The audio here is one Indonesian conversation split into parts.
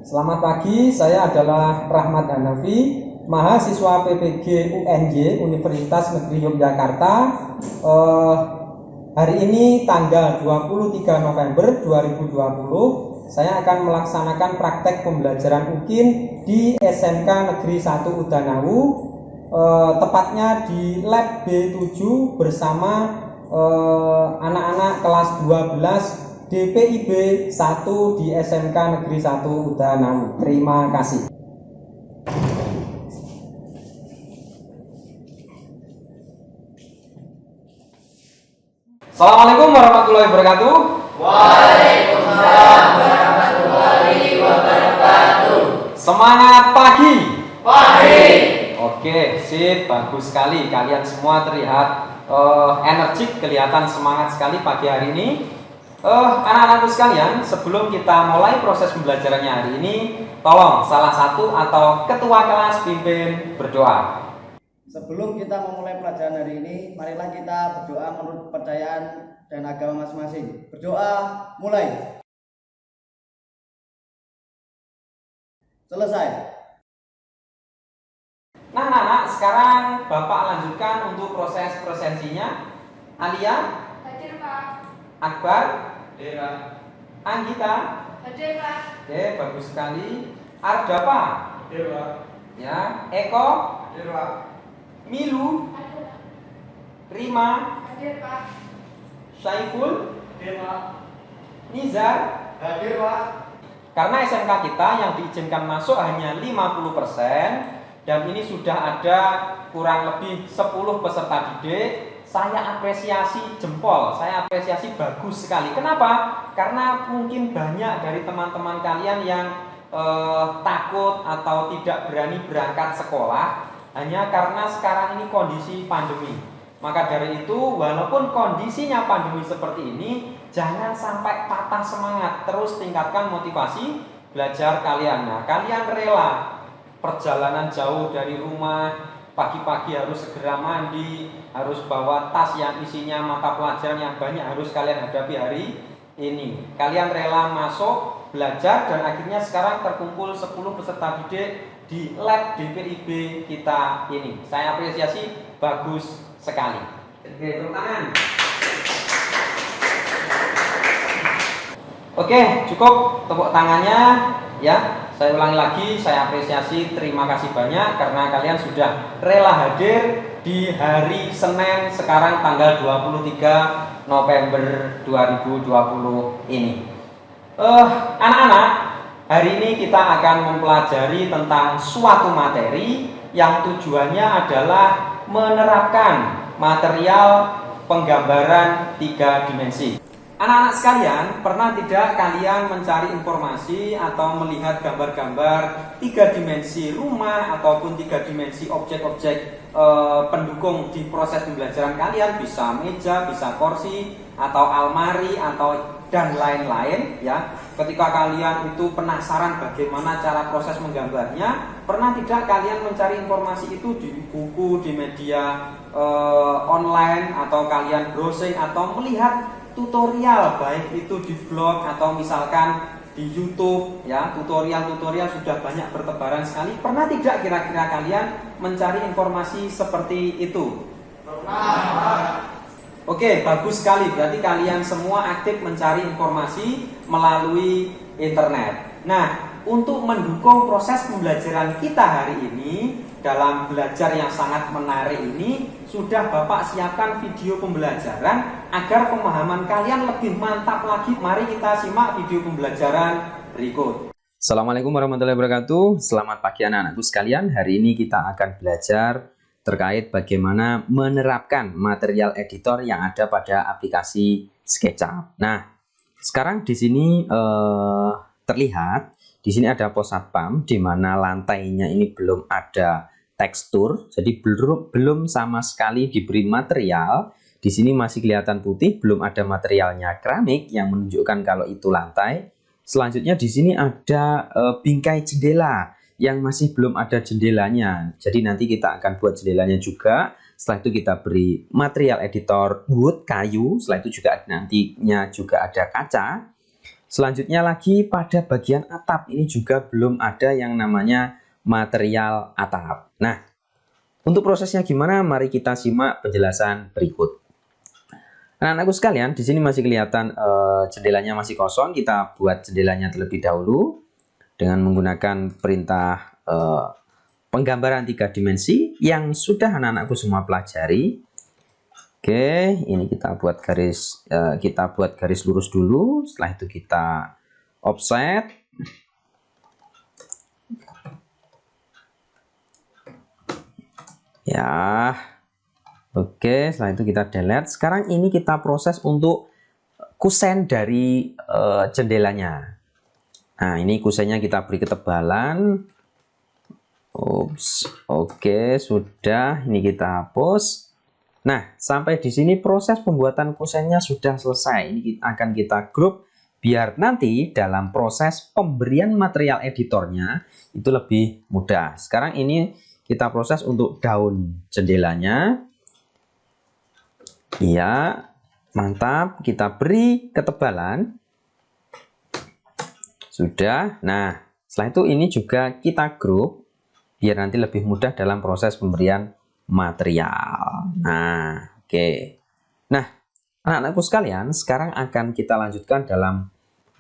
Selamat pagi, saya adalah Rahmat Hanafi, mahasiswa PPG UNY Universitas Negeri Yogyakarta. Hari ini tanggal 23 November 2020, saya akan melaksanakan praktek pembelajaran UKIN di SMK Negeri 1 Udanawu, tepatnya di Lab B7 bersama anak-anak kelas 12 DPIB 1 di SMK Negeri 1 Udanawu. Terima kasih. Assalamualaikum warahmatullahi wabarakatuh. Waalaikumsalam warahmatullahi wabarakatuh. Semangat pagi. Pagi. Oke, sip, bagus sekali. Kalian semua terlihat energik, kelihatan semangat sekali pagi hari ini. Anak-anakku sekalian, sebelum kita mulai proses pembelajarannya hari ini, tolong salah satu atau ketua kelas pimpin berdoa. Sebelum kita memulai pelajaran hari ini, marilah kita berdoa menurut kepercayaan dan agama masing-masing. Berdoa, mulai. Selesai. Nah, anak-anak, sekarang Bapak lanjutkan untuk proses presensinya. Alia, Hadir, Pak. Akbar, Hadir, Pak. Anggita. Hadir, Pak. Oke, bagus sekali. Ardapa. Hadir, Pak. Ya, Eko, Hadir, Pak. Milu, Hadir, Pak. Rima, Hadir, Pak. Syaiful, Hadir, Pak. Nizar. Hadir, Pak. Karena SMK kita yang diizinkan masuk hanya 50% dan ini sudah ada kurang lebih 10 peserta didik, saya apresiasi jempol, saya apresiasi bagus sekali. Kenapa? Karena mungkin banyak dari teman-teman kalian yang takut atau tidak berani berangkat sekolah hanya karena sekarang ini kondisi pandemi. Maka dari itu, walaupun kondisinya pandemi seperti ini, jangan sampai patah semangat, terus tingkatkan motivasi belajar kalian. Nah, kalian rela perjalanan jauh dari rumah, pagi-pagi harus segera mandi, harus bawa tas yang isinya mata pelajaran yang banyak harus kalian hadapi hari ini. Kalian rela masuk, belajar, dan akhirnya sekarang terkumpul 10 peserta didik di lab DPIB kita ini. Saya apresiasi, bagus sekali. Oke, tepuk tangan. Oke, cukup tepuk tangannya ya. Saya ulangi lagi, saya apresiasi, terima kasih banyak karena kalian sudah rela hadir di hari Senin sekarang tanggal 23 November 2020 ini. Anak-anak, hari ini kita akan mempelajari tentang suatu materi yang tujuannya adalah menerapkan material penggambaran 3 dimensi. Anak-anak sekalian, pernah tidak kalian mencari informasi atau melihat gambar-gambar 3 dimensi rumah ataupun 3 dimensi objek-objek pendukung di proses pembelajaran kalian? Bisa meja, bisa kursi, atau almari, atau dan lain-lain ya. Ketika kalian itu penasaran bagaimana cara proses menggambarnya, pernah tidak kalian mencari informasi itu di buku, di media online, atau kalian browsing atau melihat tutorial, baik itu di blog atau misalkan di YouTube ya, tutorial-tutorial sudah banyak bertebaran sekali. Pernah tidak kira-kira kalian mencari informasi seperti itu? Pernah. Oke, bagus sekali. Berarti kalian semua aktif mencari informasi melalui internet. Nah, untuk mendukung proses pembelajaran kita hari ini dalam belajar yang sangat menarik ini, sudah Bapak siapkan video pembelajaran agar pemahaman kalian lebih mantap lagi. Mari kita simak video pembelajaran berikut. Assalamualaikum warahmatullahi wabarakatuh. Selamat pagi anak-anakku sekalian. Hari ini kita akan belajar terkait bagaimana menerapkan material editor yang ada pada aplikasi SketchUp. Nah, sekarang di sini terlihat di sini ada pos satpam di mana lantainya ini belum ada tekstur, jadi belum sama sekali diberi material. Di sini masih kelihatan putih, belum ada materialnya keramik yang menunjukkan kalau itu lantai. Selanjutnya di sini ada bingkai jendela yang masih belum ada jendelanya. Jadi nanti kita akan buat jendelanya juga. Setelah itu kita beri material editor wood, kayu. Setelah itu juga nantinya juga ada kaca. Selanjutnya lagi pada bagian atap ini juga belum ada yang namanya material atap. Nah, untuk prosesnya gimana? Mari kita simak penjelasan berikut. Anak-anakku sekalian, di sini masih kelihatan jendelanya masih kosong. Kita buat jendelanya terlebih dahulu dengan menggunakan perintah penggambaran 3 dimensi yang sudah anak-anakku semua pelajari. Oke, ini kita buat garis lurus dulu. Setelah itu kita offset. Ya. Oke, setelah itu kita delete. Sekarang ini kita proses untuk kusen dari jendelanya. Nah, ini kusennya kita beri ketebalan. Ups, oke, sudah. Ini kita hapus. Nah, sampai di sini proses pembuatan kusennya sudah selesai. Ini akan kita grup biar nanti dalam proses pemberian material editornya itu lebih mudah. Sekarang ini kita proses untuk daun jendelanya. Iya, mantap. Kita beri ketebalan. Sudah. Nah, setelah itu ini juga kita grup biar nanti lebih mudah dalam proses pemberian material. Nah, oke. Nah, anak-anakku sekalian, sekarang akan kita lanjutkan dalam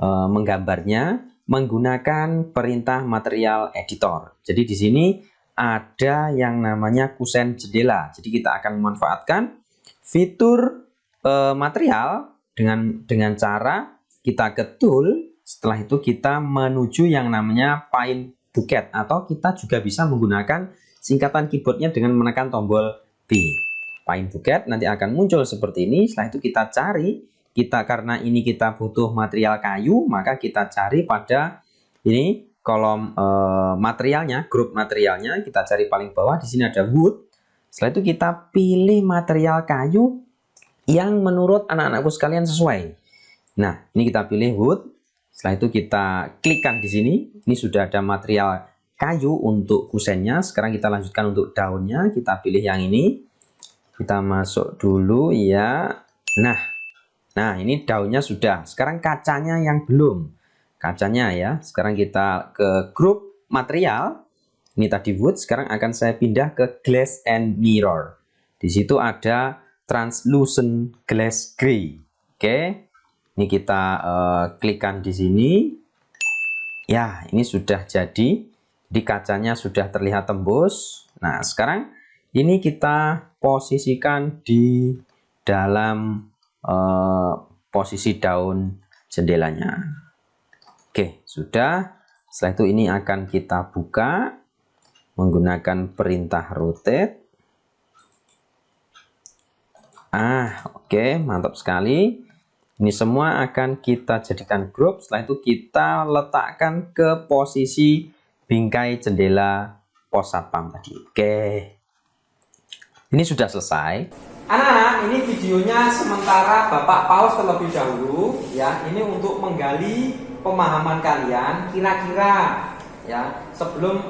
menggambarnya menggunakan perintah material editor. Jadi di sini ada yang namanya kusen jendela. Jadi kita akan memanfaatkan fitur material dengan cara kita ke tool. Setelah itu kita menuju yang namanya paint bucket, atau kita juga bisa menggunakan singkatan keyboardnya dengan menekan tombol B. Paint bucket nanti akan muncul seperti ini. Setelah itu kita cari, karena ini kita butuh material kayu, maka kita cari pada ini kolom materialnya, grup materialnya, kita cari paling bawah. Di sini ada wood. Setelah itu kita pilih material kayu yang menurut anak-anakku sekalian sesuai. Nah, ini kita pilih wood. Setelah itu kita klikkan di sini. Ini sudah ada material kayu untuk kusennya. Sekarang kita lanjutkan untuk daunnya. Kita pilih yang ini. Kita masuk dulu ya. Nah ini daunnya sudah. Sekarang kacanya yang belum. Kacanya ya. Sekarang kita ke grup material. Ini tadi wood. Sekarang akan saya pindah ke glass and mirror. Di situ ada translucent glass gray. Oke. Ini kita klikkan di sini. Ya, ini sudah jadi. Di kacanya sudah terlihat tembus. Nah, sekarang ini kita posisikan di dalam posisi daun jendelanya. Oke, sudah. Setelah itu ini akan kita buka menggunakan perintah rotate. Oke, mantap sekali. Ini semua akan kita jadikan grup. Setelah itu kita letakkan ke posisi bingkai jendela pos satpam tadi. Oke. Ini sudah selesai. Anak-anak, ini videonya sementara Bapak pause terlebih dahulu ya. Ini untuk menggali pemahaman kalian kira-kira ya, sebelum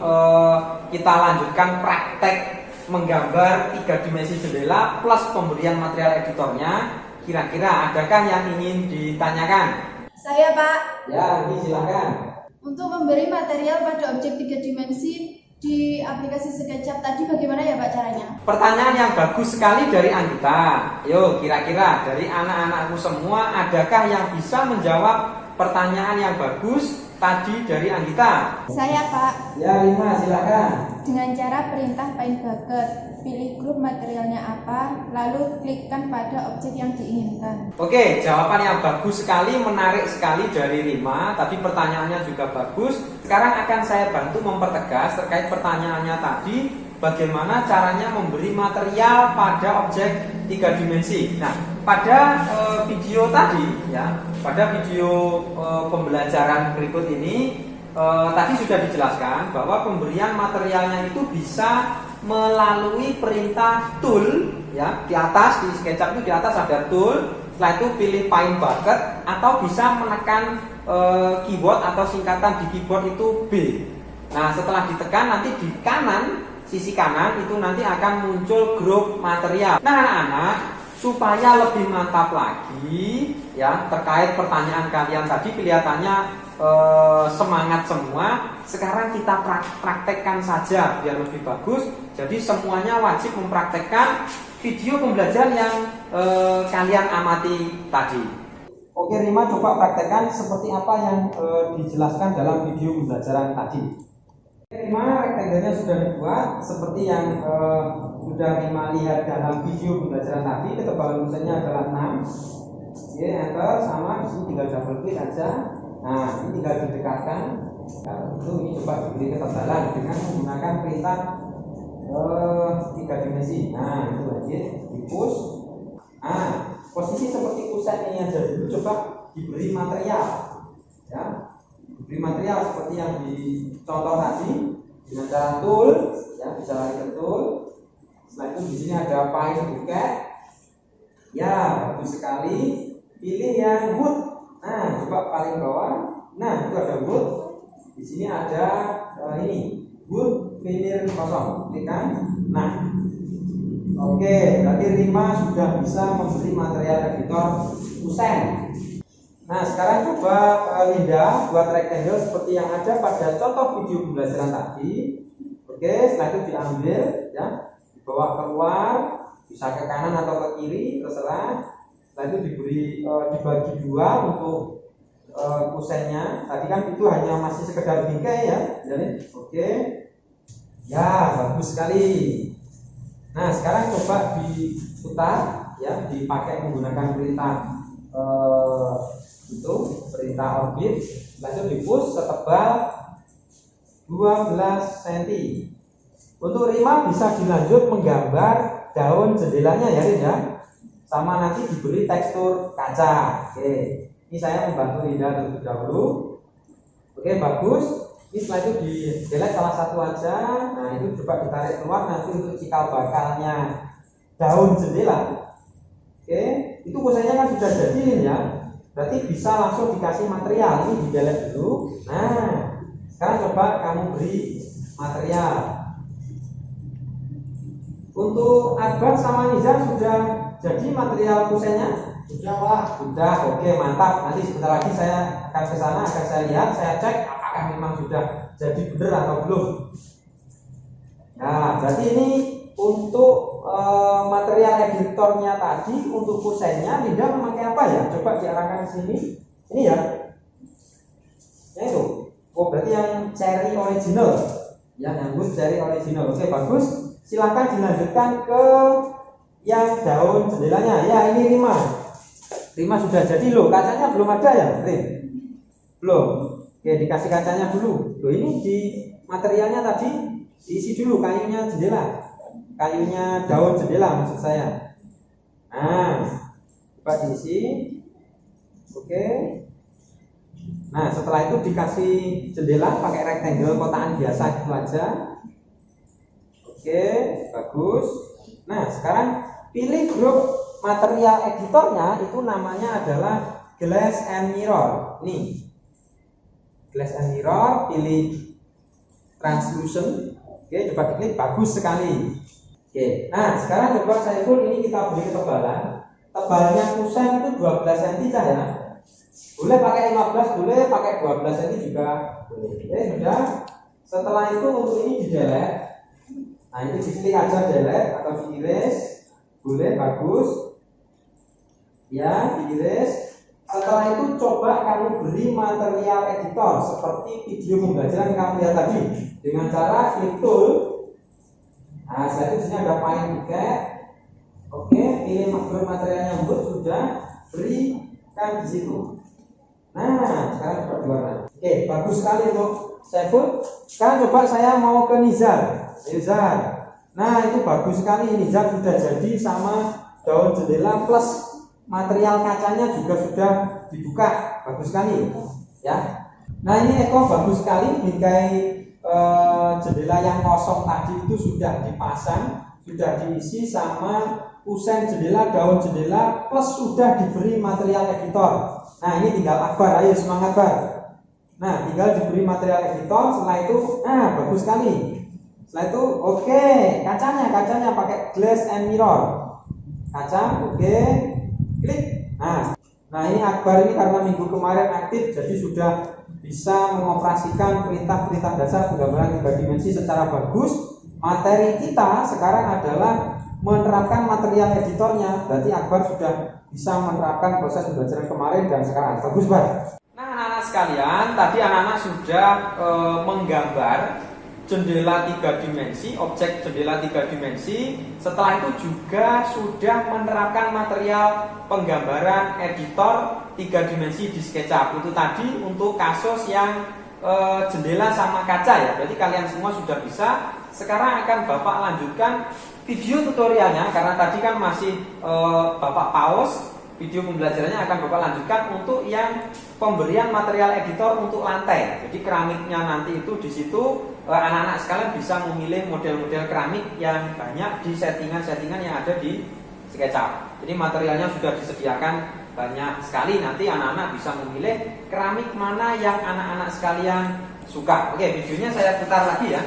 kita lanjutkan praktek menggambar 3 dimensi jendela plus pemberian material editornya. Kira-kira adakah yang ingin ditanyakan? Saya, Pak. Ya, ini silakan. Untuk memberi material pada objek 3 dimensi di aplikasi SketchUp tadi bagaimana ya Pak caranya? Pertanyaan yang bagus sekali dari Anggita. Yo, kira-kira dari anak-anakku semua adakah yang bisa menjawab pertanyaan yang bagus tadi dari Anggita? Saya, Pak. Ya, Lima, silakan. Dengan cara perintah paint bucket. Pilih grup materialnya apa, lalu klikkan pada objek yang diinginkan. Oke, jawaban yang bagus sekali, menarik sekali dari Rima. Tadi pertanyaannya juga bagus. Sekarang akan saya bantu mempertegas terkait pertanyaannya tadi, bagaimana caranya memberi material pada objek 3 dimensi. Nah, pada video tadi ya, pada video pembelajaran berikut ini tadi sudah dijelaskan bahwa pemberian materialnya itu bisa melalui perintah tool ya. Di atas di SketchUp itu di atas ada tool. Setelah itu pilih paint bucket atau bisa menekan keyboard atau singkatan di keyboard itu B. Nah, setelah ditekan nanti di kanan, sisi kanan itu nanti akan muncul grup material. Nah, anak-anak, supaya lebih mantap lagi ya terkait pertanyaan kalian tadi kelihatannya semangat semua. Sekarang kita praktekkan saja biar lebih bagus. Jadi semuanya wajib mempraktekkan video pembelajaran yang kalian amati tadi. Oke Rima, coba praktekkan seperti apa yang dijelaskan dalam video pembelajaran tadi. Rima, rektangelnya sudah dibuat seperti yang sudah Rima lihat dalam video pembelajaran tadi. Ketebalan kusennya adalah 6. Oke, enter, sama di sini tinggal double klik aja. Nah, ini tinggal didekatkan. Nah, itu ini coba diberi ketebalan dengan menggunakan perintah 3 dimensi. Nah, itu aja di push. Nah, posisi seperti kusen ini aja dulu, coba diberi material. Ya, diberi material seperti yang di contoh tadi dengan cara tool, ya bisa lari ke tool. Setelah itu di sini ada file bucket. Ya, bagus sekali. Pilih yang wood. Nah, coba paling bawah. Nah, itu ada wood. Di sini ada ini wood veneer kosong. Klikkan. Nah, oke, berarti Rima sudah bisa memberi material editor kusen. Nah, sekarang coba Linda buat rectangle seperti yang ada pada contoh video pembelajaran tadi. Oke, setelah itu diambil, ya, dibawa keluar, bisa ke kanan atau ke kiri, terserah. Setelah itu dibagi dua untuk kusennya. Tadi kan itu hanya masih sekedar bingkai ya, jadi oke, ya bagus sekali. Nah, sekarang coba diputar, ya, dipakai menggunakan perintah itu perintah orbit. Setelah itu di-push setebal 12 cm. Untuk Rima bisa dilanjut menggambar daun jendelanya ya Rin ya. Sama nanti diberi tekstur kaca. Oke, ini saya membantu Linda terlebih dahulu. Oke, bagus. Ini setelah itu di delete salah satu aja. Nah, itu coba ditarik keluar nanti untuk cikal bakalnya daun jendela. Oke, itu kusennya kan sudah jadi ya. Berarti bisa langsung dikasih material. Ini di delete dulu. Nah, sekarang coba kamu beri material. Untuk Akbar sama Nizar sudah jadi material kusennya? Sudah Pak. Sudah, oke, mantap. Nanti sebentar lagi saya akan ke sana, akan saya lihat, saya cek apakah memang sudah jadi benar atau belum. Nah, berarti ini untuk material editornya tadi, untuk kusennya Linda memakai apa ya? Coba diarahkan ke sini. Ini ya. Ya itu. Oh, berarti yang cherry original. Yang wood cherry original. Oke, bagus. Silakan dilanjutkan ke yang daun jendelanya. Ya, ini Rima sudah jadi loh. Kacanya belum ada ya, Rin? Belum. Oke, dikasih kacanya dulu. Loh, ini di materialnya tadi diisi dulu kayunya jendela. Kayunya daun jendela maksud saya. Nah, coba diisi. Oke. Nah, setelah itu dikasih jendela pakai rectangle kotaan biasa gitu aja. Oke, bagus. Nah, sekarang pilih grup material editornya, itu namanya adalah glass and mirror. Nih, glass and mirror, pilih translucent. Oke, coba diklik, bagus sekali. Oke, nah sekarang coba saya pun ini kita beri ketebalan. Tebalnya kusen itu 12 cm ya. Boleh pakai 15, boleh pakai 12 cm juga boleh. Oke, sudah. Setelah itu untuk ini di delete. Nah, itu dipilih aja delete atau diiris. Boleh, bagus. Ya, diiris. Setelah itu coba kamu beri material editor seperti video pembelajaran kamu lihat tadi dengan cara klik tool. Nah, setelah itu di sini ada file bucket. Oke, pilih grup material yang sudah, berikan di situ. Nah, sekarang coba diwarna. Oke, bagus sekali untuk Saiful. Sekarang coba saya mau ke Nizar. Nah, itu bagus sekali. Nizar sudah jadi sama daun jendela plus material kacanya juga sudah dibuka. Bagus sekali ya. Nah, ini Eko bagus sekali. Bingkai jendela yang kosong tadi itu sudah dipasang, sudah diisi sama kusen jendela, daun jendela plus sudah diberi material editor. Nah, ini tinggal Akbar, ayo semangat Bar. Nah, tinggal diberi material editor. Setelah itu, bagus sekali. Setelah itu, oke, kacanya pakai glass and mirror. kaca, oke, klik. Nah ini Akbar ini karena minggu kemarin aktif, jadi sudah bisa mengoperasikan perintah-perintah dasar penggambaran 3 dimensi secara bagus. Materi kita sekarang adalah menerapkan material editornya. Berarti Akbar sudah bisa menerapkan proses pembelajaran kemarin dan sekarang. Bagus, Pak. Nah, anak-anak sekalian, tadi anak-anak sudah menggambar jendela 3 dimensi, objek jendela 3 dimensi. Setelah itu juga sudah menerapkan material penggambaran editor 3 dimensi di SketchUp. Itu tadi untuk kasus yang jendela sama kaca ya. Berarti kalian semua sudah bisa. Sekarang akan Bapak lanjutkan video tutorialnya, karena tadi kan masih Bapak pause. Video pembelajarannya akan Bapak lanjutkan untuk yang pemberian material editor untuk lantai. Jadi keramiknya nanti itu di situ anak-anak sekalian bisa memilih model-model keramik yang banyak di settingan-settingan yang ada di SketchUp. Jadi materialnya sudah disediakan banyak sekali. Nanti anak-anak bisa memilih keramik mana yang anak-anak sekalian suka. Oke, videonya saya putar lagi ya.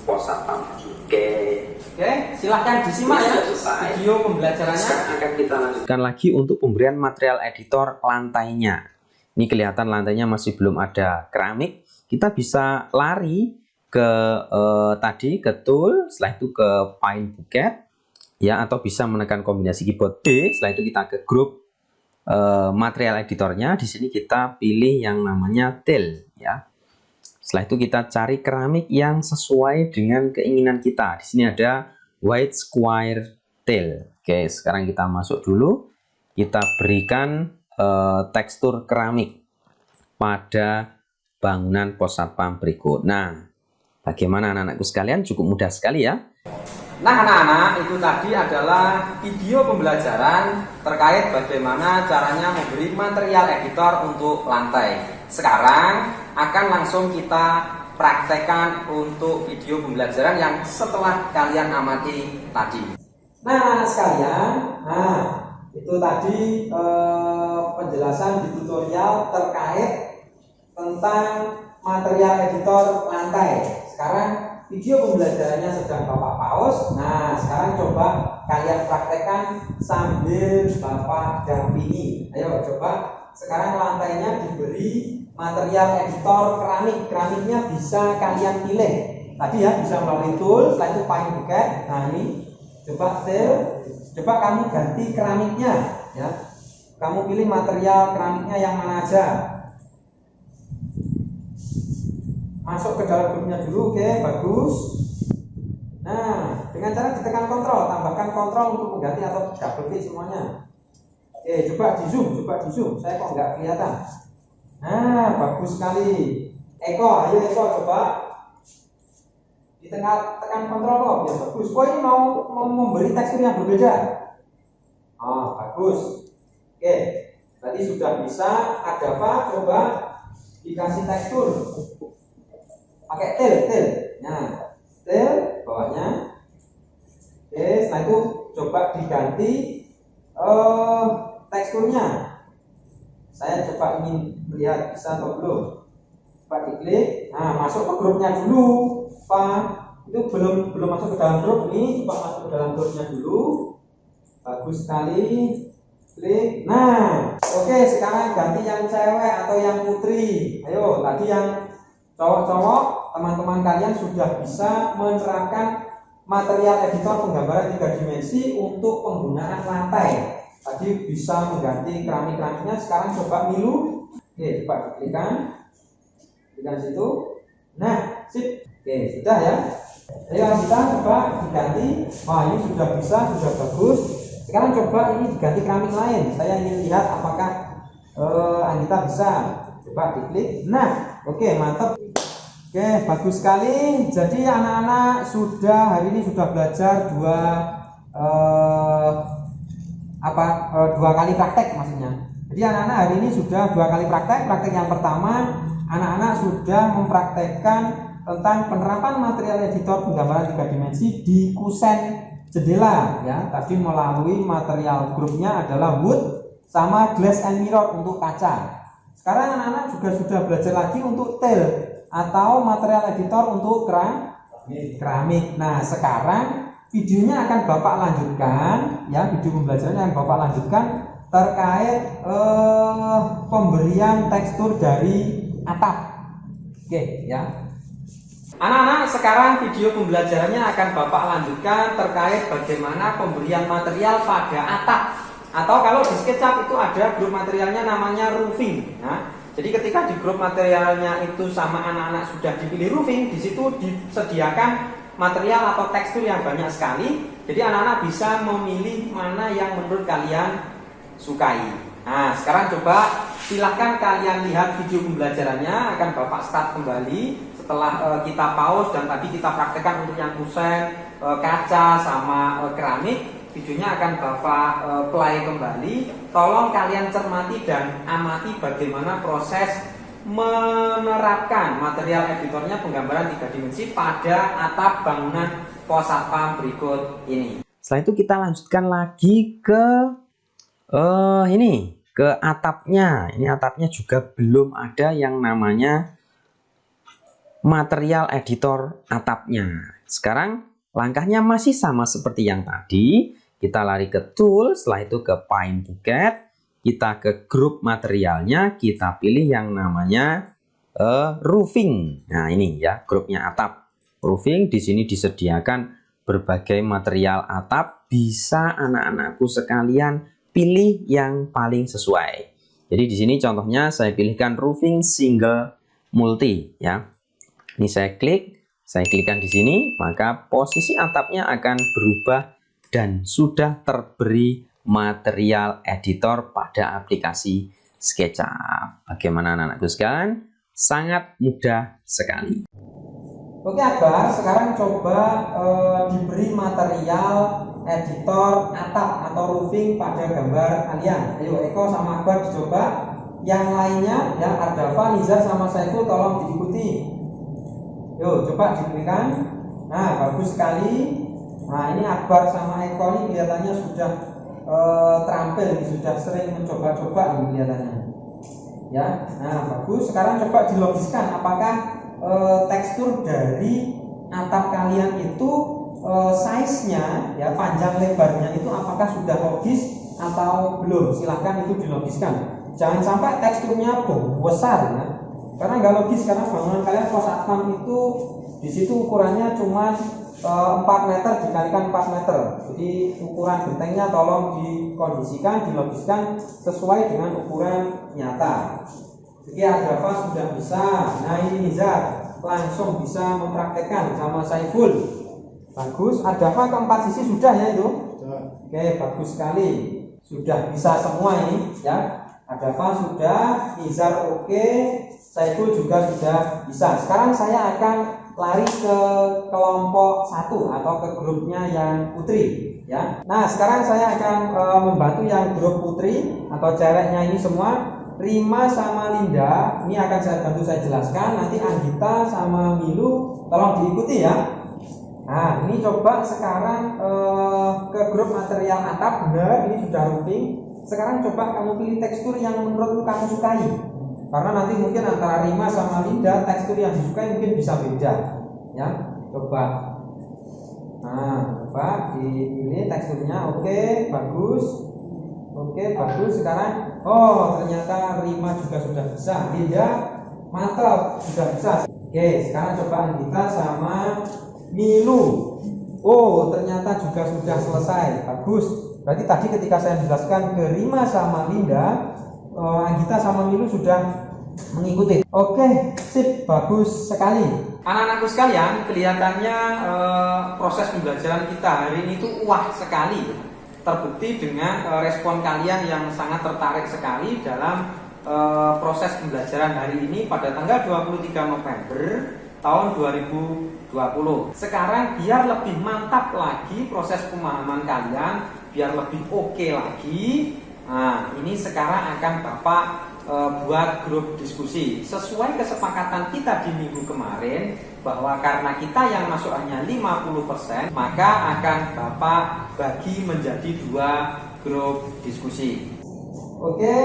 Oke, silahkan disimak ya video pembelajarannya. Sekarang akan kita lanjutkan lagi untuk pemberian material editor lantainya. Ini kelihatan lantainya masih belum ada keramik. Kita bisa lari ke tadi ke tool, setelah itu ke find bucket ya, atau bisa menekan kombinasi keyboard D. Setelah itu kita ke grup material editornya. Di sini kita pilih yang namanya tail ya. Setelah itu kita cari keramik yang sesuai dengan keinginan kita. Di sini ada white square tail. Oke, sekarang kita masuk dulu. Kita berikan tekstur keramik pada bangunan pos satpam berikut. Nah, bagaimana anak-anakku sekalian? Cukup mudah sekali ya. Nah anak-anak, itu tadi adalah video pembelajaran terkait bagaimana caranya memberi material editor untuk lantai. Sekarang akan langsung kita praktekkan untuk video pembelajaran yang setelah kalian amati tadi. Nah anak-anak sekalian, itu tadi penjelasan di tutorial terkait tentang material editor lantai. Sekarang video pembelajarannya sedang Bapak pause. Nah, sekarang coba kalian praktekkan sambil Bapak dampingi. Ayo coba. Sekarang lantainya diberi material editor keramik. Keramiknya bisa kalian pilih. Tadi ya bisa melalui tool, setelah itu find bucket. Nah, ini coba still. Coba kamu ganti keramiknya ya. Kamu pilih material keramiknya yang mana aja. Masuk ke dalam grupnya dulu, oke, bagus. Nah, dengan cara ditekan kontrol, tambahkan kontrol untuk mengganti atau double klik semuanya. Oke, coba di zoom, saya kok nggak kelihatan. Nah, bagus sekali. Ayo Eko, coba tekan kontrol kok, ya bagus. Kok ini mau memberi tekstur yang berbeda? Oh, bagus. Oke, berarti sudah bisa. Ada apa? Coba dikasih tekstur. Pakai tail. Nah, tail bawahnya. Oke, setelah itu coba diganti teksturnya. Saya coba ingin melihat bisa atau belum. Coba diklik. Nah, masuk ke grupnya dulu. Pak, itu belum masuk ke dalam grup nih. Coba masuk ke dalam grupnya dulu. Bagus sekali. Klik. Nah, oke, sekarang ganti yang cewek atau yang putri. Ayo, tadi yang cowok-cowok, teman-teman kalian sudah bisa menerapkan material editor penggambaran 3 dimensi untuk penggunaan lantai. Tadi bisa mengganti keramik-keramiknya, sekarang coba milu. Oke, coba diklikkan situ. Nah, sip. Oke, sudah ya. Ayo kita coba diganti. Wah, ini sudah bisa, sudah bagus. Sekarang coba ini diganti keramik lain. Saya ingin lihat apakah Anita bisa. Coba diklik. Nah, oke, mantap. Oke, bagus sekali. Jadi anak-anak hari ini sudah belajar dua kali praktek maksudnya. Jadi anak-anak hari ini sudah 2 kali praktek. Praktek yang pertama, anak-anak sudah mempraktekkan tentang penerapan material editor penggambaran 3 dimensi di kusen jendela ya. Tadi melalui material grupnya adalah wood sama glass and mirror untuk kaca. Sekarang anak-anak juga sudah belajar lagi untuk tail atau material editor untuk keramik. Nah, sekarang videonya akan Bapak lanjutkan, ya, video pembelajarannya akan Bapak lanjutkan terkait pemberian tekstur dari atap. Oke, ya. Anak-anak, sekarang video pembelajarannya akan Bapak lanjutkan terkait bagaimana pemberian material pada atap. Atau kalau di SketchUp itu ada grup materialnya namanya roofing. Nah, jadi ketika di grup materialnya itu sama anak-anak sudah dipilih roofing, di situ disediakan material atau tekstur yang banyak sekali. Jadi anak-anak bisa memilih mana yang menurut kalian sukai. Nah, sekarang coba silahkan kalian lihat video pembelajarannya, akan Bapak start kembali setelah kita pause dan tadi kita praktekkan untuk yang kusen, kaca sama keramik. Videonya akan Bapak play kembali. Tolong kalian cermati dan amati bagaimana proses menerapkan material editornya penggambaran 3 dimensi pada atap bangunan pos satpam berikut ini. Setelah itu kita lanjutkan lagi ke ke atapnya. Ini atapnya juga belum ada yang namanya material editor atapnya. Sekarang langkahnya masih sama seperti yang tadi. Kita lari ke tool, setelah itu ke paint bucket, kita ke grup materialnya, kita pilih yang namanya roofing. Nah, ini ya grupnya atap. Roofing di sini disediakan berbagai material atap, bisa anak-anakku sekalian pilih yang paling sesuai. Jadi di sini contohnya saya pilihkan roofing single multi ya. Ini saya klikkan di sini, maka posisi atapnya akan berubah dan sudah terberi material editor pada aplikasi SketchUp. Bagaimana anak-anakku sekalian? Sangat mudah sekali. Oke Akbar, sekarang coba diberi material editor atap atau roofing pada gambar kalian. Ayo Eko sama Akbar dicoba. Yang lainnya ya, Ardafa, Nizar sama Saiful tolong diikuti. Yuk coba diberikan. Nah bagus sekali. Nah ini Akbar sama Eko ini kelihatannya sudah terampil, sudah sering mencoba-coba ini kelihatannya. Ya, nah bagus. Sekarang coba dilogiskan apakah tekstur dari atap kalian itu size-nya ya, panjang lebarnya itu apakah sudah logis atau belum. Silahkan itu dilogiskan. Jangan sampai teksturnya besar ya, karena nggak logis, karena bangunan kalian pos satpam itu di situ ukurannya cuma 4 meter dikalikan 4 meter. Jadi ukuran gentengnya tolong dikondisikan, dilogiskan sesuai dengan ukuran nyata. Jadi Ardafa sudah bisa. Nah ini Nizar langsung bisa mempraktekkan sama Saiful. Bagus. Ardafa keempat sisi sudah ya itu. Oke bagus sekali. Sudah bisa semua ini ya. Ardafa sudah, Nizar oke, Saiful juga sudah bisa. Sekarang saya akan lari ke kelompok 1 atau ke grupnya yang putri ya. Nah sekarang saya akan membantu yang grup putri atau ceweknya ini semua. Rima sama Linda ini akan saya bantu, saya jelaskan. Nanti Anggita sama Milu tolong diikuti ya. Nah ini coba sekarang ke grup material atap. Benar, ini sudah roofing. Sekarang coba kamu pilih tekstur yang menurut kamu sukai, karena nanti mungkin antara Rima sama Linda tekstur yang disukai mungkin bisa beda ya. Coba, nah coba dipilih teksturnya. Oke bagus, oke bagus. Sekarang oh ternyata Rima juga sudah bisa, Linda mantap sudah bisa. Oke sekarang coba Anggita sama Milu. Oh ternyata juga sudah selesai, bagus. Berarti tadi ketika saya menjelaskan ke Rima sama Linda, Anggita sama Milu sudah mengikuti. Oke, sip, bagus sekali. Anak-anakku sekalian, kelihatannya proses pembelajaran kita hari ini itu wah sekali. Terbukti dengan respon kalian yang sangat tertarik sekali dalam proses pembelajaran hari ini pada tanggal 23 November tahun 2020. Sekarang biar lebih mantap lagi proses pemahaman kalian, biar lebih oke lagi. Nah, ini sekarang akan Bapak buat grup diskusi sesuai kesepakatan kita di minggu kemarin, bahwa karena kita yang masuk hanya 50%, maka akan Bapak bagi menjadi 2 grup diskusi. Oke,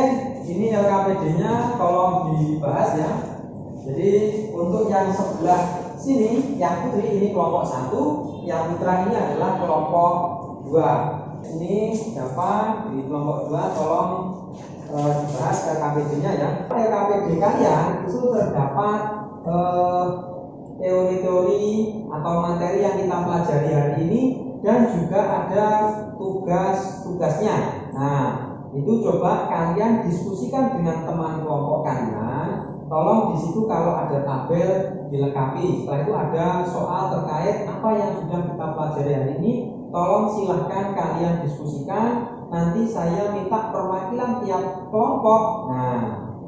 ini LKPD-nya tolong dibahas ya. Jadi untuk yang sebelah sini yang putri ini kelompok 1, yang putra ini adalah kelompok 2. Ini dapat di kelompok 2 tolong dibahas LKPD-nya ya. LKPD kalian itu terdapat teori-teori atau materi yang kita pelajari hari ini dan juga ada tugas-tugasnya. Nah, itu coba kalian diskusikan dengan teman kelompok kalian. Tolong di situ kalau ada tabel dilengkapi. Setelah itu ada soal terkait apa yang sudah kita pelajari hari ini. Tolong silahkan kalian diskusikan. Nanti saya minta perwakilan tiap kelompok. Nah,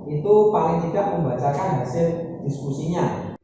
itu paling tidak membacakan hasil diskusinya.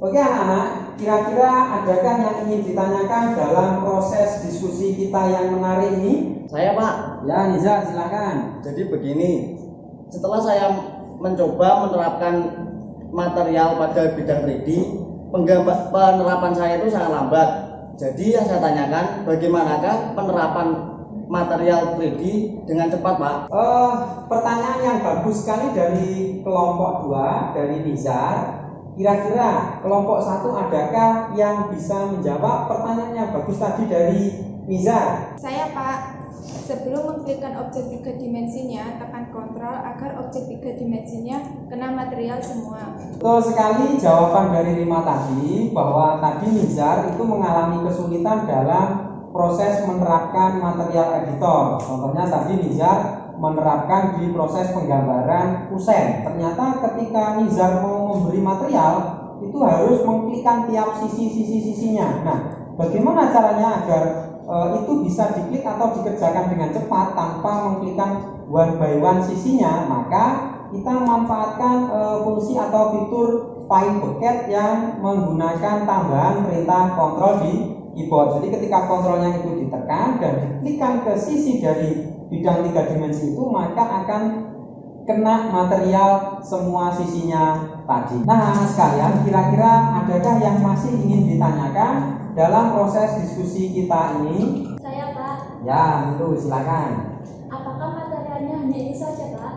Oke anak-anak, kira-kira adakah yang ingin ditanyakan dalam proses diskusi kita yang menarik ini? Saya Pak. Ya Nizar, silakan. Jadi begini, setelah saya mencoba menerapkan material pada bidang 3D, penerapan saya itu sangat lambat. Jadi yang saya tanyakan, bagaimanakah penerapan material 3D dengan cepat Pak? Pertanyaan yang bagus sekali dari kelompok 2, dari Nizar. Kira-kira kelompok 1 adakah yang bisa menjawab pertanyaan yang bagus tadi dari Nizar? Saya Pak. Sebelum mengklikkan objek 3 dimensinya, tekan kontrol agar objek 3 dimensinya kena material semua. Betul sekali jawaban dari Rima tadi, bahwa tadi Nizar itu mengalami kesulitan dalam proses menerapkan material editor. Contohnya tadi Nizar menerapkan di proses penggambaran kusen. Ternyata ketika Nizar mau memberi material, itu harus mengklikkan tiap sisinya. Nah, bagaimana caranya agar itu bisa diklik atau dikerjakan dengan cepat tanpa mengklikkan one by one sisinya? Maka kita memanfaatkan fungsi atau fitur find bucket yang menggunakan tambahan perintah kontrol di keyboard. Jadi ketika kontrolnya itu ditekan dan diklikkan ke sisi dari bidang 3 dimensi itu, maka akan kena material semua sisinya tadi. Nah sekalian, kira-kira adakah yang masih ingin ditanyakan dalam proses diskusi kita ini? Saya Pak. Ya, itu silakan. Apakah materialnya hanya itu saja Pak?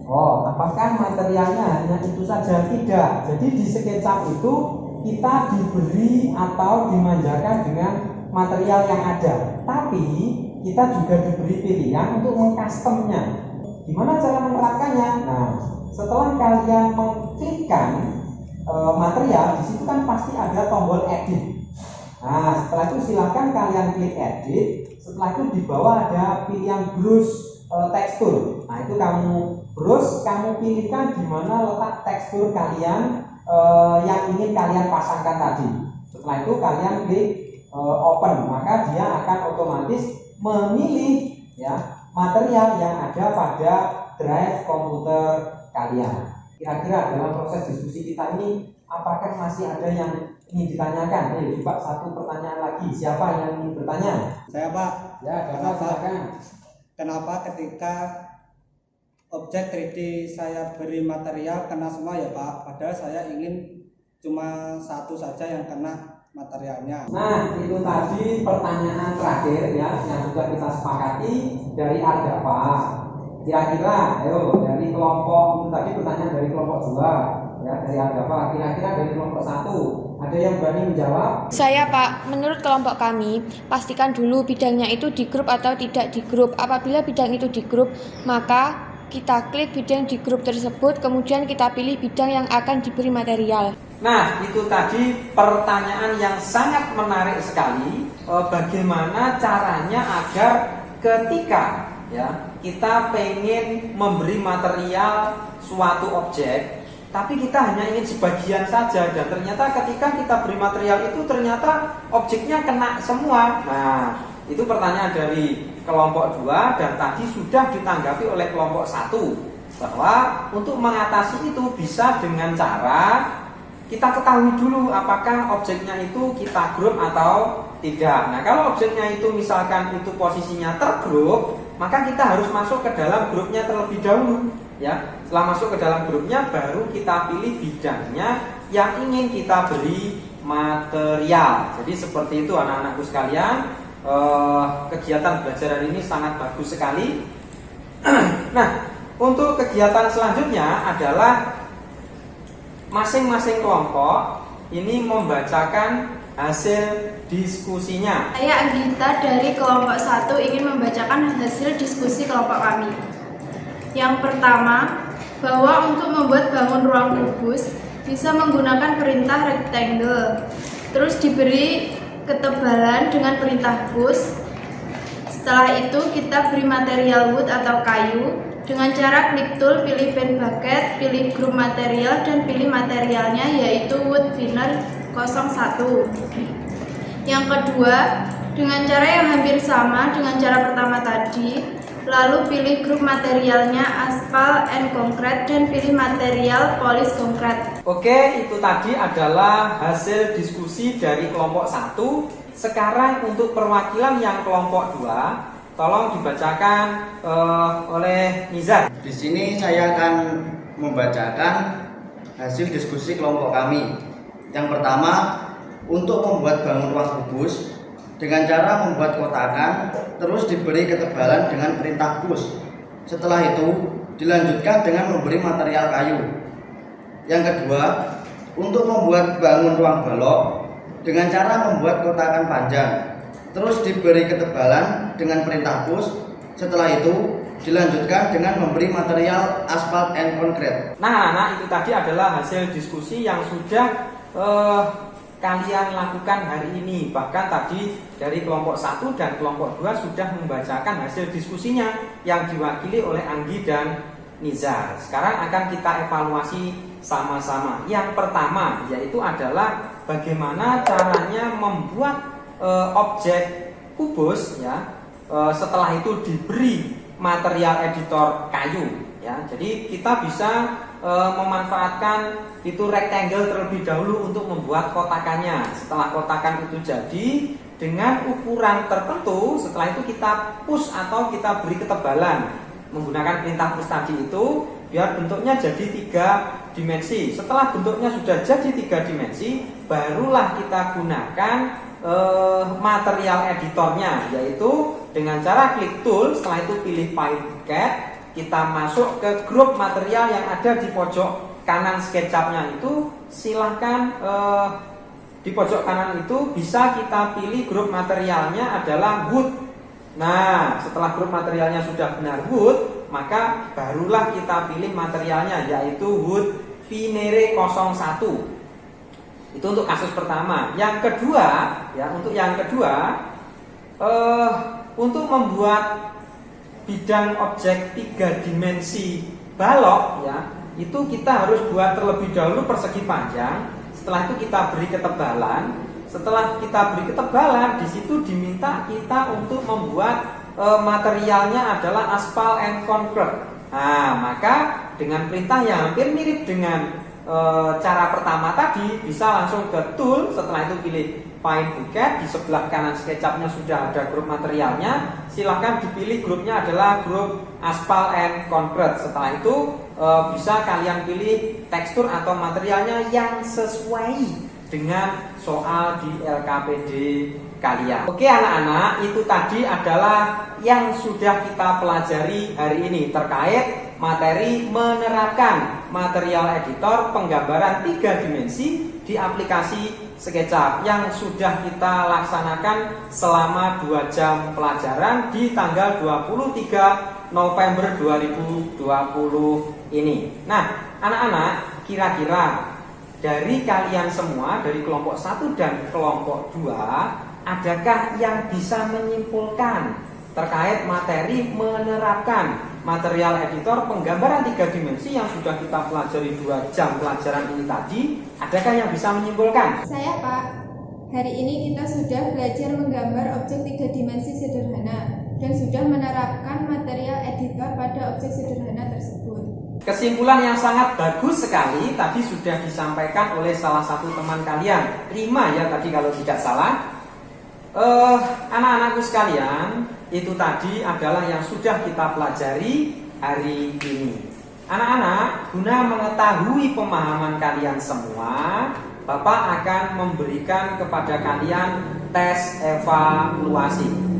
Oh, apakah materialnya hanya itu saja? Tidak. Jadi di SketchUp itu kita diberi atau dimanjakan dengan material yang ada, tapi kita juga diberi pilihan untuk mengcustomnya. Gimana cara menerapkannya? Nah, setelah kalian mengklikkan material, di situ kan pasti ada tombol edit. Nah, setelah itu silakan kalian klik edit. Setelah itu di bawah ada pilihan brush tekstur. Nah, itu kamu brush, kamu pilihkan di mana letak tekstur kalian yang ingin kalian pasangkan tadi. Setelah itu kalian klik open, maka dia akan otomatis memilih ya material yang ada pada drive komputer kalian. Kira-kira dalam proses diskusi kita ini apakah masih ada yang ingin ditanyakan? Coba satu pertanyaan lagi. Siapa yang ingin bertanya? Saya Pak. Ya, silakan. Kenapa ketika objek 3D saya beri material kena semua ya Pak? Padahal saya ingin cuma satu saja yang kena materialnya. Nah, itu tadi pertanyaan terakhir ya yang sudah kita sepakati dari Ardava. Kira-kira, ayo dari kelompok tadi pertanyaan dari kelompok 2 ya dari Ardava. Kira-kira dari kelompok 1 Ada yang berani menjawab? Saya, Pak. Menurut kelompok kami, pastikan dulu bidangnya itu di grup atau tidak di grup. Apabila bidang itu di grup, maka kita klik bidang di grup tersebut, kemudian kita pilih bidang yang akan diberi material. Nah, itu tadi pertanyaan yang sangat menarik sekali. Bagaimana caranya agar ketika kita pengen memberi material suatu objek, tapi kita hanya ingin sebagian saja, dan ternyata ketika kita beri material itu ternyata objeknya kena semua. Nah, itu pertanyaan dari kelompok 2 dan tadi sudah ditanggapi oleh kelompok 1 bahwa untuk mengatasi itu bisa dengan cara kita ketahui dulu apakah objeknya itu kita grup atau tidak. Nah, kalau objeknya itu misalkan itu posisinya tergrup, maka kita harus masuk ke dalam grupnya terlebih dahulu. Ya, setelah masuk ke dalam grupnya baru kita pilih bidangnya yang ingin kita beri material. Jadi seperti itu anak-anakku sekalian. Kegiatan belajar hari ini sangat bagus sekali. Nah, untuk kegiatan selanjutnya adalah masing-masing kelompok ini membacakan hasil diskusinya. Saya Anggita dari kelompok 1 ingin membacakan hasil diskusi kelompok kami. Yang pertama, bahwa untuk membuat bangun ruang kubus bisa menggunakan perintah rectangle, terus diberi ketebalan dengan perintah push. Setelah itu kita beri material wood atau kayu dengan cara klik tool, pilih pen bucket, pilih grup material dan pilih materialnya yaitu wood thinner 01. Yang kedua, dengan cara yang hampir sama dengan cara pertama tadi, lalu pilih grup materialnya aspal and concrete dan pilih material polis konkret. Oke, itu tadi adalah hasil diskusi dari kelompok 1. Sekarang untuk perwakilan yang kelompok 2, tolong dibacakan oleh Nizar. Di sini saya akan membacakan hasil diskusi kelompok kami. Yang pertama, untuk membuat bangun ruang kubus dengan cara membuat kotakan, terus diberi ketebalan dengan perintah push. Setelah itu, dilanjutkan dengan memberi material kayu. Yang kedua, untuk membuat bangun ruang balok dengan cara membuat kotakan panjang, terus diberi ketebalan dengan perintah push. Setelah itu, dilanjutkan dengan memberi material aspal and concrete. Nah, itu tadi adalah hasil diskusi yang sudah kalian lakukan hari ini. Bahkan tadi dari kelompok 1 dan kelompok 2 sudah membacakan hasil diskusinya yang diwakili oleh Anggi dan Nizar. Sekarang akan kita evaluasi sama-sama. Yang pertama yaitu adalah bagaimana caranya membuat objek kubus setelah itu diberi material editor kayu Jadi kita bisa memanfaatkan itu rectangle terlebih dahulu untuk membuat kotakannya. Setelah kotakan itu jadi dengan ukuran tertentu, setelah itu kita push atau kita beri ketebalan menggunakan perintah push tadi itu biar bentuknya jadi 3 dimensi. Setelah bentuknya sudah jadi 3 dimensi, barulah kita gunakan material editornya, yaitu dengan cara klik tool. Setelah itu pilih file bucket, kita masuk ke grup material yang ada di pojok kanan SketchUp-nya itu. Silahkan di pojok kanan itu bisa kita pilih grup materialnya adalah wood. Nah, setelah grup materialnya sudah benar wood, maka barulah kita pilih materialnya yaitu wood Venere 01. Itu untuk kasus pertama. Yang kedua, untuk membuat bidang objek 3 dimensi balok itu kita harus buat terlebih dahulu persegi panjang. Setelah itu kita beri ketebalan. Setelah kita beri ketebalan, di situ diminta kita untuk membuat materialnya adalah aspal and concrete. Nah, maka dengan perintah yang hampir mirip dengan cara pertama tadi, bisa langsung ke tool. Setelah itu pilih file bucket. Di sebelah kanan SketchUp-nya sudah ada grup materialnya. Silahkan dipilih grupnya adalah grup aspal and concrete. Setelah itu bisa kalian pilih tekstur atau materialnya yang sesuai dengan soal di LKPD kalian. Oke anak-anak, itu tadi adalah yang sudah kita pelajari hari ini terkait materi menerapkan material editor penggambaran 3 dimensi di aplikasi SketchUp yang sudah kita laksanakan selama 2 jam pelajaran di tanggal 23 November 2020 ini. Nah, anak-anak, kira-kira dari kalian semua, dari kelompok 1 dan kelompok 2, adakah yang bisa menyimpulkan terkait materi menerapkan material editor penggambaran 3 dimensi yang sudah kita pelajari 2 jam pelajaran ini tadi? Adakah yang bisa menyimpulkan? Saya, Pak. Hari ini kita sudah belajar menggambar objek 3 dimensi sederhana dan sudah menerapkan material editor pada objek sederhana tersebut. Kesimpulan yang sangat bagus sekali tadi sudah disampaikan oleh salah satu teman kalian, Rima ya tadi kalau tidak salah. Anak-anakku sekalian, itu tadi adalah yang sudah kita pelajari hari ini. Anak-anak, guna mengetahui pemahaman kalian semua, Bapak akan memberikan kepada kalian tes evaluasi.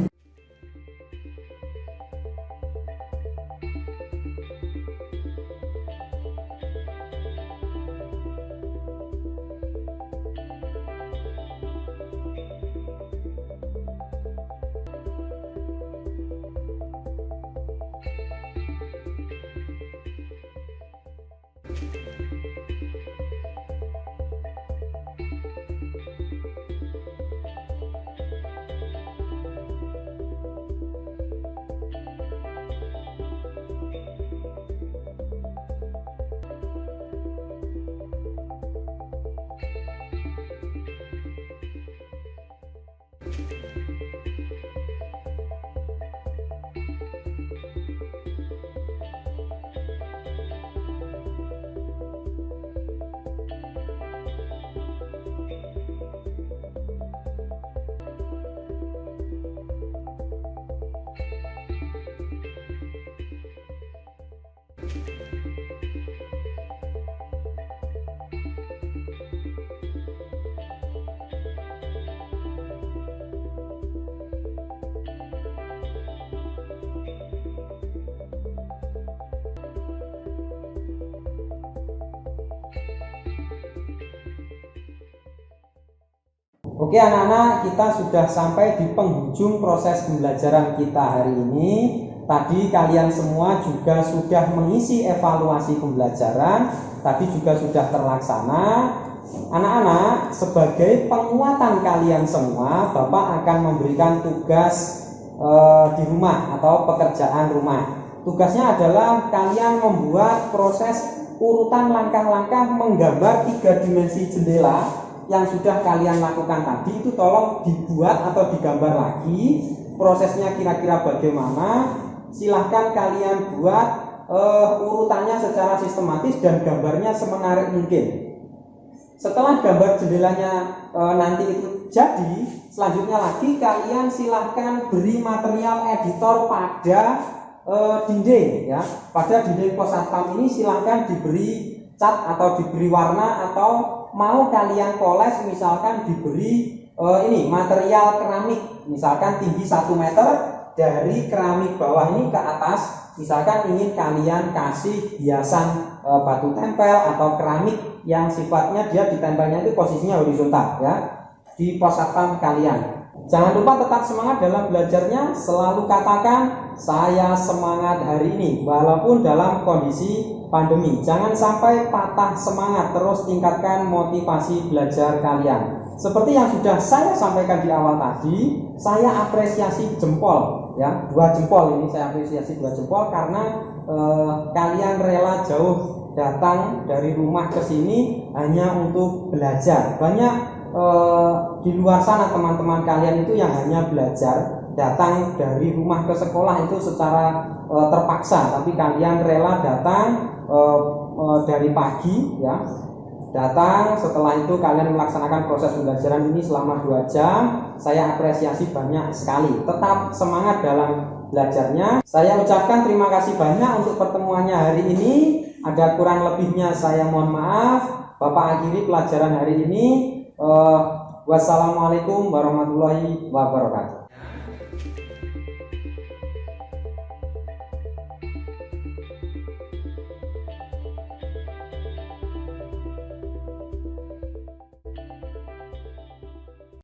Oke anak-anak, kita sudah sampai di penghujung proses pembelajaran kita hari ini. Tadi kalian semua juga sudah mengisi evaluasi pembelajaran, tadi juga sudah terlaksana. Anak-anak, sebagai penguatan kalian semua, Bapak akan memberikan tugas di rumah atau pekerjaan rumah. Tugasnya adalah kalian membuat proses urutan langkah-langkah menggambar 3 dimensi jendela yang sudah kalian lakukan tadi. Itu tolong dibuat atau digambar lagi. Prosesnya kira-kira bagaimana? Silahkan kalian buat urutannya secara sistematis dan gambarnya semenarik mungkin. Setelah gambar jendelanya nanti itu jadi, selanjutnya lagi kalian silahkan beri material editor pada dinding ya. Pada dinding pos satpam ini silahkan diberi cat atau diberi warna, atau mau kalian poles misalkan diberi ini material keramik, misalkan tinggi 1 meter dari keramik bawah ini ke atas. Misalkan ingin kalian kasih hiasan batu tempel atau keramik yang sifatnya dia ditempelnya itu posisinya horizontal ya di pos satpam kalian. Jangan lupa tetap semangat dalam belajarnya. Selalu katakan saya semangat hari ini walaupun dalam kondisi pandemi. Jangan sampai patah semangat, terus tingkatkan motivasi belajar kalian. Seperti yang sudah saya sampaikan di awal tadi, saya apresiasi jempol ya, 2 jempol ini saya apresiasi 2 jempol karena kalian rela jauh datang dari rumah ke sini hanya untuk belajar. Banyak di luar sana teman-teman kalian itu yang hanya belajar, datang dari rumah ke sekolah itu secara terpaksa, tapi kalian rela datang dari pagi ya, datang. Setelah itu kalian melaksanakan proses pembelajaran ini selama 2 jam. Saya apresiasi banyak sekali. Tetap semangat dalam belajarnya. Saya ucapkan terima kasih banyak untuk pertemuannya hari ini. Ada kurang lebihnya saya mohon maaf. Bapak akhiri pelajaran hari ini. Wassalamualaikum warahmatullahi wabarakatuh.